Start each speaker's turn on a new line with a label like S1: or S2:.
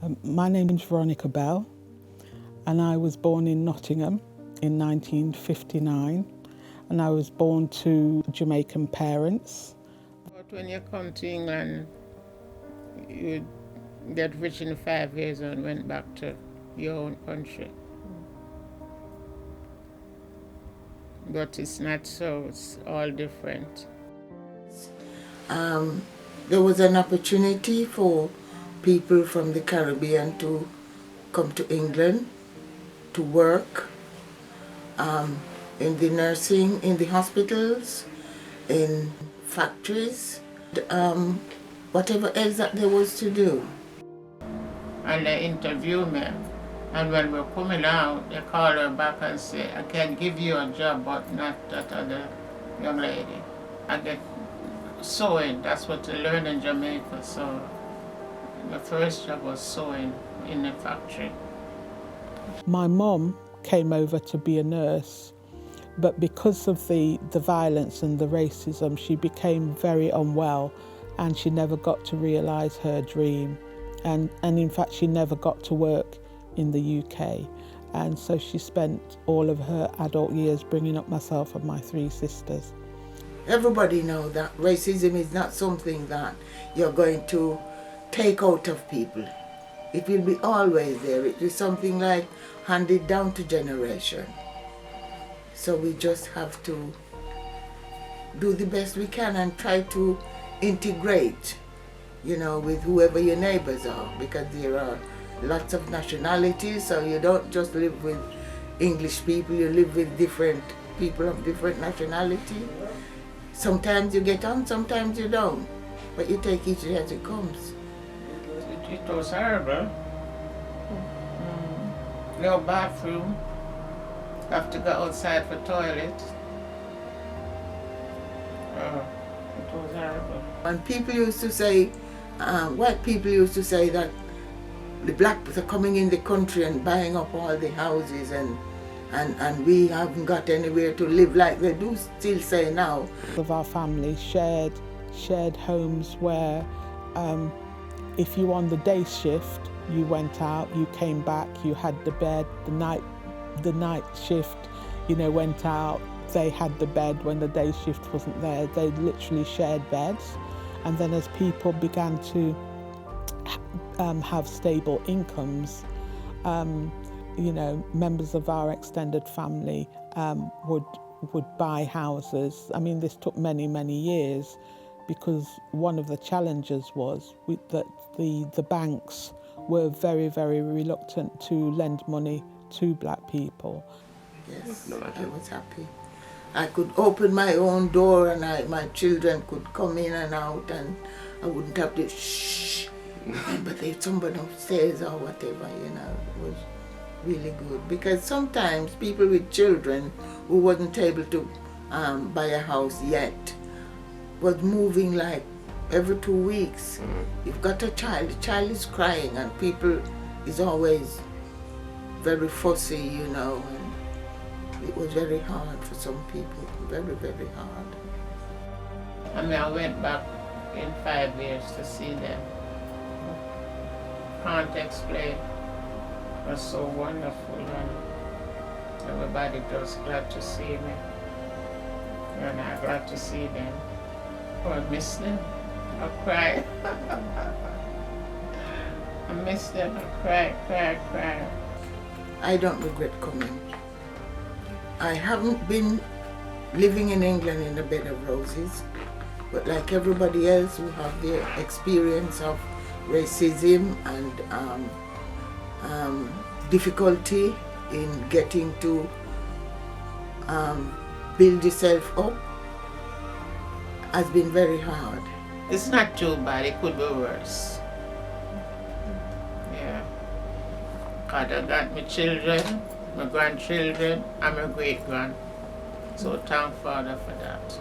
S1: My name is Veronica Bell, and I was born in Nottingham in 1959, and I was born to Jamaican parents.
S2: But when you come to England, you get rich in 5 years and went back to your own country. But it's not so, it's all different.
S3: There was an opportunity for people from the Caribbean to come to England to work in the nursing, in the hospitals, in factories, whatever else that there was to do.
S2: And they interview me. And when we're coming out, they call her back and say, I can give you a job, but not that other young lady. I get sewing, that's what I learned in Jamaica. So the first job was sewing in a factory.
S1: My mum came over to be a nurse, but because of the violence and the racism, she became very unwell and she never got to realise her dream. And in fact, she never got to work in the UK. And so she spent all of her adult years bringing up myself and my 3 sisters.
S3: Everybody knows that racism is not something that you're going to take out of people. It will be always there. It is something like handed down to generation. So we just have to do the best we can and try to integrate, with whoever your neighbors are, because there are lots of nationalities, so you don't just live with English people, you live with different people of different nationality. Sometimes you get on, sometimes you don't, but you take each day as it comes.
S2: It was horrible. No bathroom, have to go outside for toilet. It was horrible.
S3: And people used to say, white people used to say that the blacks are coming in the country and buying up all the houses and we haven't got anywhere to live, like they do still say now.
S1: Of our family shared homes where if you were on the day shift, you went out, you came back, you had the bed. The night shift, went out, they had the bed when the day shift wasn't there. They literally shared beds. And then as people began to have stable incomes, members of our extended family would buy houses. I mean, this took many, many years, because one of the challenges was that the banks were very, very reluctant to lend money to black people.
S3: Yes, I was happy. I could open my own door and my children could come in and out, and I wouldn't have to shh. But there's somebody upstairs or whatever, it was really good. Because sometimes people with children who wasn't able to buy a house yet was moving like every 2 weeks. You've got a child, the child is crying, and people is always very fussy, and it was very hard for some people, very, very hard.
S2: I went back in 5 years to see them. Can't explain. It was so wonderful, and everybody was glad to see me. And I'm glad to see them. I miss them. I cry. I miss them. I cry.
S3: I don't regret coming. I haven't been living in England in a bed of roses, but like everybody else who have the experience of racism and difficulty in getting to build yourself up, has been very hard.
S2: It's not too bad, it could be worse. Yeah. God, I got my children, my grandchildren, and my great-grand. So thank Father for that.